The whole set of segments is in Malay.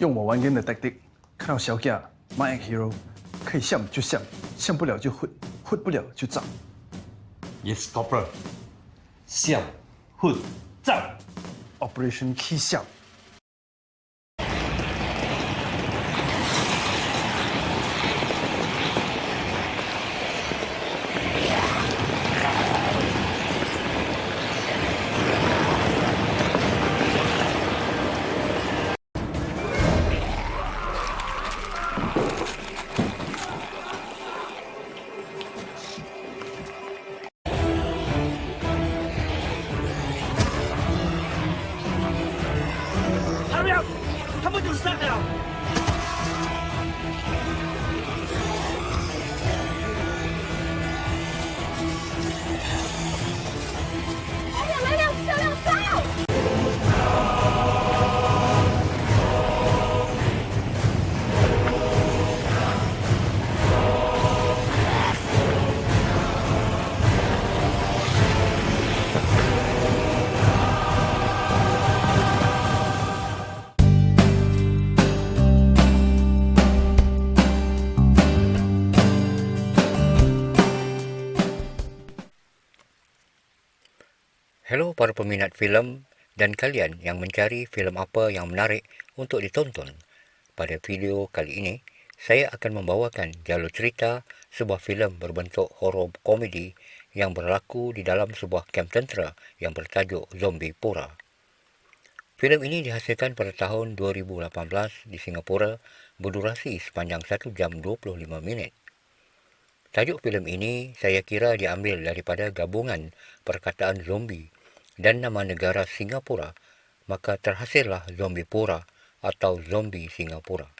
用我玩 game 的 tactic， 看到小架 my hero， 可以像就像，像不了就混，混不了就炸。Yes, Corporal. 像混战 Operation Key 像。Hurry up! 他们就上来了。来辆，小亮，加油！Hello para peminat filem dan kalian yang mencari filem apa yang menarik untuk ditonton. Pada video kali ini, saya akan membawakan jalur cerita sebuah filem berbentuk horor komedi yang berlaku di dalam sebuah kamp tentera yang bertajuk Zombie Pura. Filem ini dihasilkan pada tahun 2018 di Singapura, berdurasi sepanjang 1 jam 25 minit. Tajuk filem ini saya kira diambil daripada gabungan perkataan zombie dan nama negara Singapura, maka terhasillah Zombie Pura atau Zombie Singapura.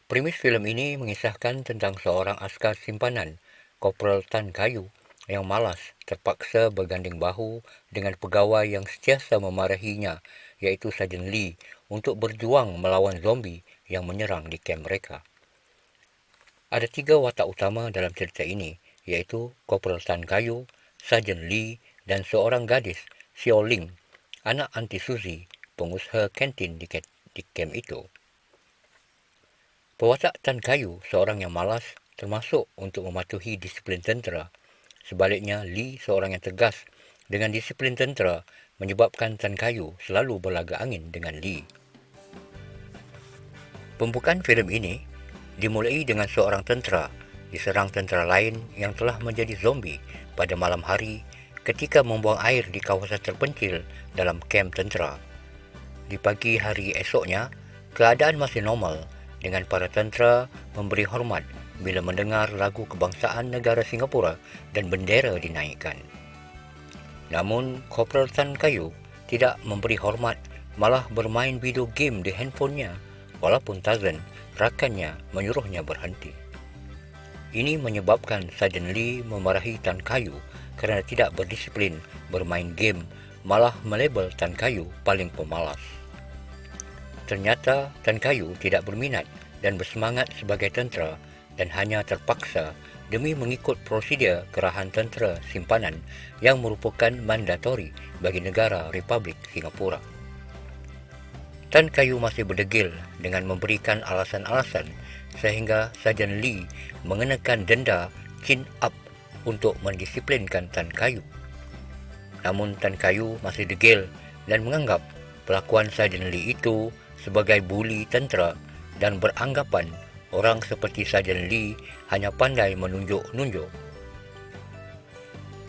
Premis filem ini mengisahkan tentang seorang askar simpanan, Korporal Tan Kayu, yang malas terpaksa berganding bahu dengan pegawai yang sentiasa memarahinya, iaitu Sarjan Lee, untuk berjuang melawan zombie yang menyerang di kamp mereka. Ada 3 watak utama dalam cerita ini, iaitu Korporal Tan Kayu, Sarjan Lee, dan seorang gadis, Xiao Ling, anak Aunty Suzy, pengusaha kantin di kamp itu. Pewatak Tan Kayu seorang yang malas, termasuk untuk mematuhi disiplin tentera. Sebaliknya, Lee seorang yang tegas dengan disiplin tentera, menyebabkan Tan Kayu selalu berlagak angin dengan Lee. Pembukaan filem ini dimulai dengan seorang tentera diserang tentera lain yang telah menjadi zombie pada malam hari ketika membuang air di kawasan terpencil dalam kamp tentera. Di pagi hari esoknya, keadaan masih normal dengan para tentera memberi hormat bila mendengar lagu kebangsaan negara Singapura dan bendera dinaikkan. Namun, Korporal Tan Kayu tidak memberi hormat, malah bermain video game di handphonenya, walaupun Tarzan, rakannya, menyuruhnya berhenti. Ini menyebabkan Sarjan Lee memarahi Tan Kayu kerana tidak berdisiplin bermain game, malah melabel Tan Kayu paling pemalas. Ternyata Tan Kayu tidak berminat dan bersemangat sebagai tentera dan hanya terpaksa demi mengikut prosedur kerahan tentera simpanan yang merupakan mandatori bagi negara Republik Singapura. Tan Kayu masih berdegil dengan memberikan alasan-alasan sehingga Sarjan Lee mengenakan denda chin up untuk mendisiplinkan Tan Kayu. Namun Tan Kayu masih degil dan menganggap pelakuan Sarjan Lee itu sebagai buli tentera dan beranggapan orang seperti Sarjan Lee hanya pandai menunjuk-nunjuk.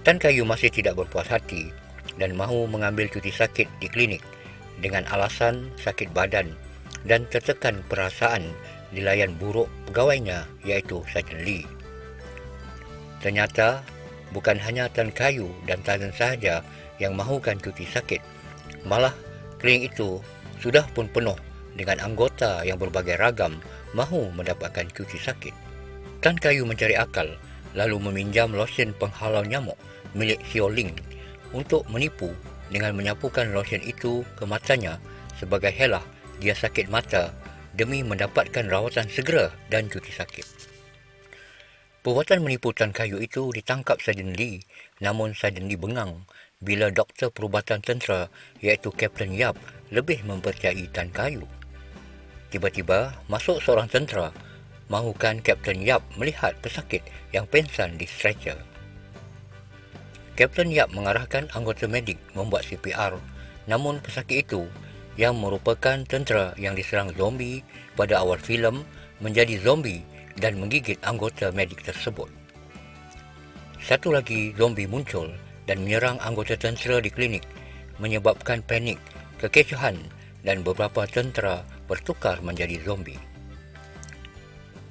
Tan Kayu masih tidak berpuas hati dan mahu mengambil cuti sakit di klinik dengan alasan sakit badan dan tertekan perasaan dilayan buruk pegawainya, iaitu Sarjan Lee. Ternyata bukan hanya Tan Kayu dan Tarzan sahaja yang mahukan cuti sakit, malah klinik itu sudah pun penuh dengan anggota yang berbagai ragam mahu mendapatkan cuti sakit. Tan Kayu mencari akal lalu meminjam lotion penghalau nyamuk milik Xiao Ling untuk menipu dengan menyapukan lotion itu ke matanya sebagai helah dia sakit mata demi mendapatkan rawatan segera dan cuti sakit. Perbuatan menipu Tan Kayu itu ditangkap Sarjan Lee, namun Sarjan Lee bengang bila Doktor Perubatan Tentera iaitu Kapten Yap lebih mempercayai Tan Kayu. Tiba-tiba masuk seorang tentera mahukan Kapten Yap melihat pesakit yang pengsan di stretcher. Kapten Yap mengarahkan anggota medik membuat CPR, namun pesakit itu yang merupakan tentera yang diserang zombie pada awal filem menjadi zombie dan menggigit anggota medik tersebut. Satu lagi zombie muncul dan menyerang anggota tentera di klinik, menyebabkan panik, kekecohan dan beberapa tentera bertukar menjadi zombie.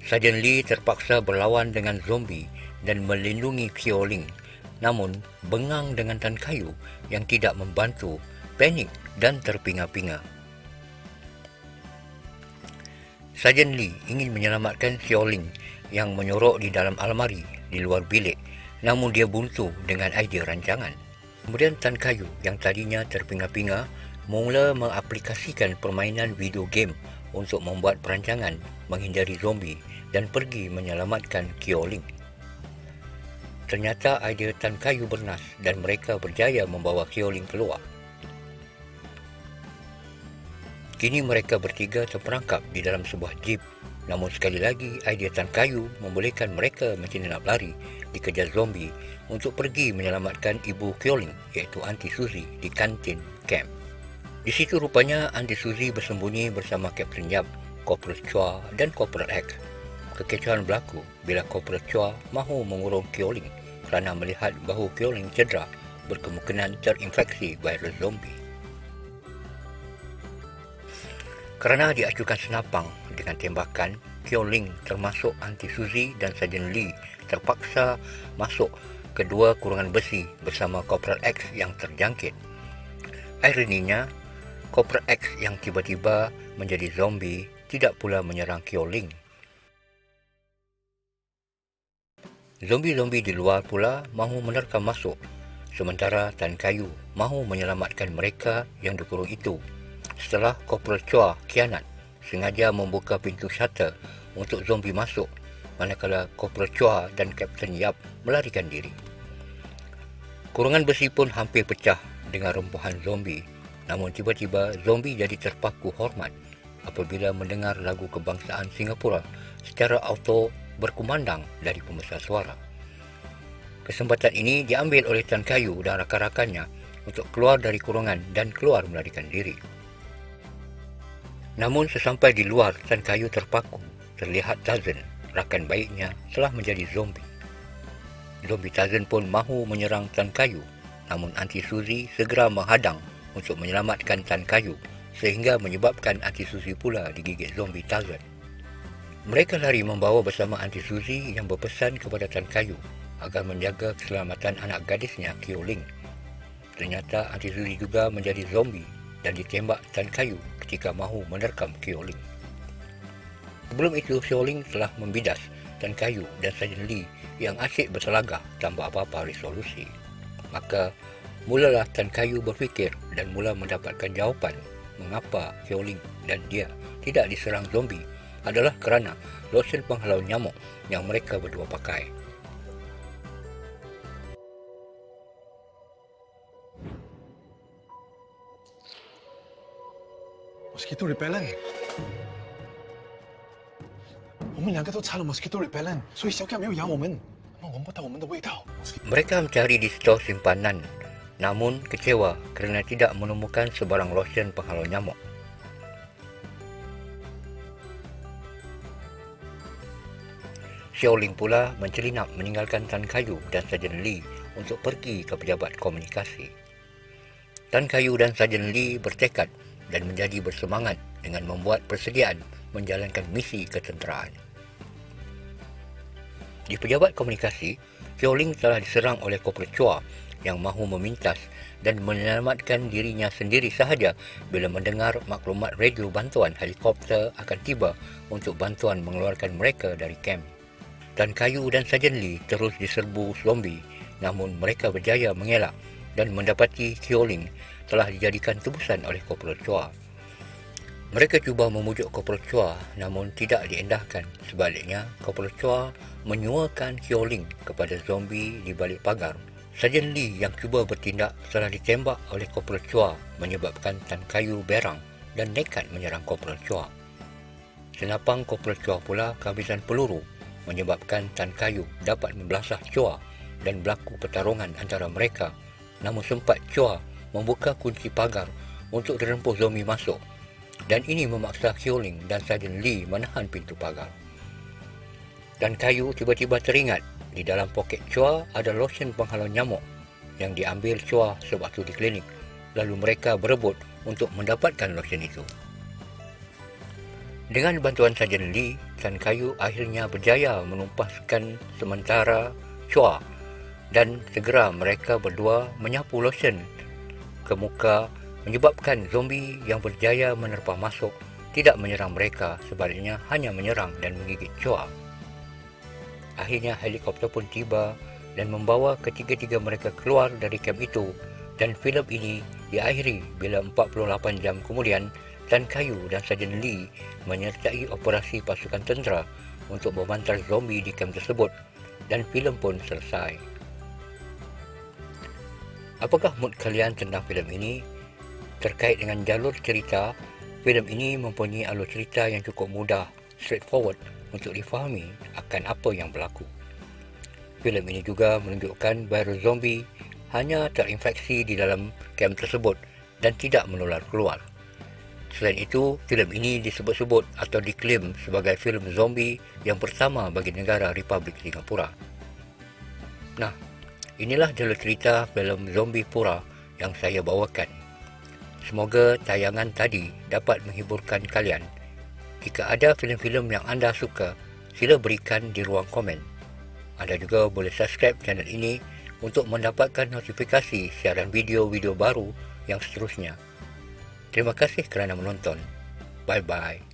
Sarjan Lee terpaksa berlawan dengan zombie dan melindungi Kyo Ling, namun bengang dengan Tan Kayu yang tidak membantu, panik dan terpinga-pinga. Sarjan Lee ingin menyelamatkan Kyo Ling yang menyorok di dalam almari di luar bilik, namun dia buntu dengan idea rancangan. Kemudian Tan Kayu yang tadinya terpinga-pinga mula mengaplikasikan permainan video game untuk membuat perancangan menghindari zombie dan pergi menyelamatkan Kyo Ling. Ternyata idea Tan Kayu bernas dan mereka berjaya membawa Kyo Ling keluar. Kini mereka bertiga terperangkap di dalam sebuah jeep, namun sekali lagi idea Tan Kayu membolehkan mereka menyelinap lari dikejar zombie untuk pergi menyelamatkan ibu Kyo Ling iaitu Aunty Suzy di kantin camp. Di situ rupanya Aunty Suzy bersembunyi bersama Kapten Yap, Corporal Chua dan Corporal X. Kekecohan berlaku bila Corporal Chua mahu mengurung Kyo Ling kerana melihat bahu Kyo Ling cedera berkemungkinan terinfeksi virus zombie. Kerana diacukan senapang dengan tembakan, Kyo Ling termasuk Aunty Suzy dan Sarjan Lee terpaksa masuk ke dua kurungan besi bersama Corporal X yang terjangkit. Ironinya, Corporal X yang tiba-tiba menjadi zombie tidak pula menyerang Kyo Ling. Zombie-zombie di luar pula mahu menerkam masuk, sementara Tan Kayu mahu menyelamatkan mereka yang dikurung itu. Setelah Corporal Chua khianat, sengaja membuka pintu shutter untuk zombie masuk, manakala Corporal Chua dan Kapten Yap melarikan diri. Kurungan besi pun hampir pecah dengan rempuhan zombie, namun tiba-tiba zombie jadi terpaku hormat apabila mendengar lagu kebangsaan Singapura secara auto berkumandang dari pembesar suara. Kesempatan ini diambil oleh Tan Kayu dan rakan-rakannya untuk keluar dari kurungan dan keluar melarikan diri. Namun sesampai di luar, Tan Kayu terpaku. Terlihat Tarzan, rakan baiknya, telah menjadi zombie. Zombie Tarzan pun mahu menyerang Tan Kayu, namun Aunty Suzy segera menghadang untuk menyelamatkan Tan Kayu sehingga menyebabkan Aunty Suzy pula digigit zombie Tarzan. Mereka lari membawa bersama Aunty Suzy yang berpesan kepada Tan Kayu agar menjaga keselamatan anak gadisnya Kyo Ling. Ternyata Aunty Suzy juga menjadi zombie dan ditembak Tan Kayu ketika mahu menerkam Kyo Ling. Sebelum itu, Kyo Ling telah membidas Tan Kayu dan Sarjan Lee yang asyik berselagah tanpa apa-apa resolusi. Maka mulalah Tan Kayu berfikir dan mula mendapatkan jawapan mengapa Kyo Ling dan dia tidak diserang zombie adalah kerana lotion penghalau nyamuk yang mereka berdua pakai. Mosquito repellent。我们两个都擦了 mosquito repellent，所以小狗没有咬我们，它们闻不到我们的味道。Mereka mencari di stor simpanan, namun kecewa kerana tidak menemukan sebarang lotion penghalau nyamuk. Kyo Ling pula mencelinap meninggalkan Tan Kayu dan Sarjan Lee untuk pergi ke pejabat komunikasi. Tan Kayu dan Sarjan Lee bertekad dan menjadi bersemangat dengan membuat persediaan menjalankan misi ketenteraan. Di pejabat komunikasi, Kyo Ling telah diserang oleh Corporal Chua yang mahu memintas dan menyelamatkan dirinya sendiri sahaja bila mendengar maklumat radio bantuan helikopter akan tiba untuk bantuan mengeluarkan mereka dari kamp. Tan Kayu dan Sarjan Lee terus diserbu zombie, namun mereka berjaya mengelak dan mendapati Kyo Ling telah dijadikan tebusan oleh Corporal Chua. Mereka cuba memujuk Corporal Chua namun tidak diendahkan. Sebaliknya, Corporal Chua menyuakan Hyo-Ling kepada zombie di balik pagar. Sarjan Lee yang cuba bertindak telah ditembak oleh Corporal Chua menyebabkan Tan Kayu berang dan nekat menyerang Corporal Chua. Senapang Corporal Chua pula kehabisan peluru menyebabkan Tan Kayu dapat membelasah Chua dan berlaku pertarungan antara mereka. Namun sempat Chua membuka kunci pagar untuk dirempuh zombie masuk. Dan ini memaksa Hyo-Ling dan Sarjan Lee menahan pintu pagar. Tan Kayu tiba-tiba teringat di dalam poket Chua ada lotion penghalau nyamuk yang diambil Chua sewaktu di klinik. Lalu mereka berebut untuk mendapatkan lotion itu. Dengan bantuan Sarjan Lee, Tan Kayu akhirnya berjaya menumpaskan sementara Chua dan segera mereka berdua menyapu lotion ke muka menyebabkan zombie yang berjaya menerpa masuk tidak menyerang mereka, sebaliknya hanya menyerang dan menggigit Chua. Akhirnya helikopter pun tiba dan membawa ketiga-tiga mereka keluar dari kamp itu, dan filem ini diakhiri bila 48 jam kemudian Tan Kayu dan Sarjan Lee menyertai operasi pasukan tentera untuk memantar zombie di kamp tersebut, dan filem pun selesai. Apakah mood kalian tentang filem ini? Terkait dengan jalur cerita, filem ini mempunyai alur cerita yang cukup mudah, straightforward untuk difahami akan apa yang berlaku. Filem ini juga menunjukkan virus zombie hanya terinfeksi di dalam kamp tersebut dan tidak menular keluar. Selain itu, filem ini disebut-sebut atau diklaim sebagai filem zombie yang pertama bagi negara Republik Singapura. Nah, inilah jalur cerita filem Zombie Pura yang saya bawakan. Semoga tayangan tadi dapat menghiburkan kalian. Jika ada filem-filem yang anda suka, sila berikan di ruang komen. Anda juga boleh subscribe channel ini untuk mendapatkan notifikasi siaran video-video baru yang seterusnya. Terima kasih kerana menonton. Bye-bye.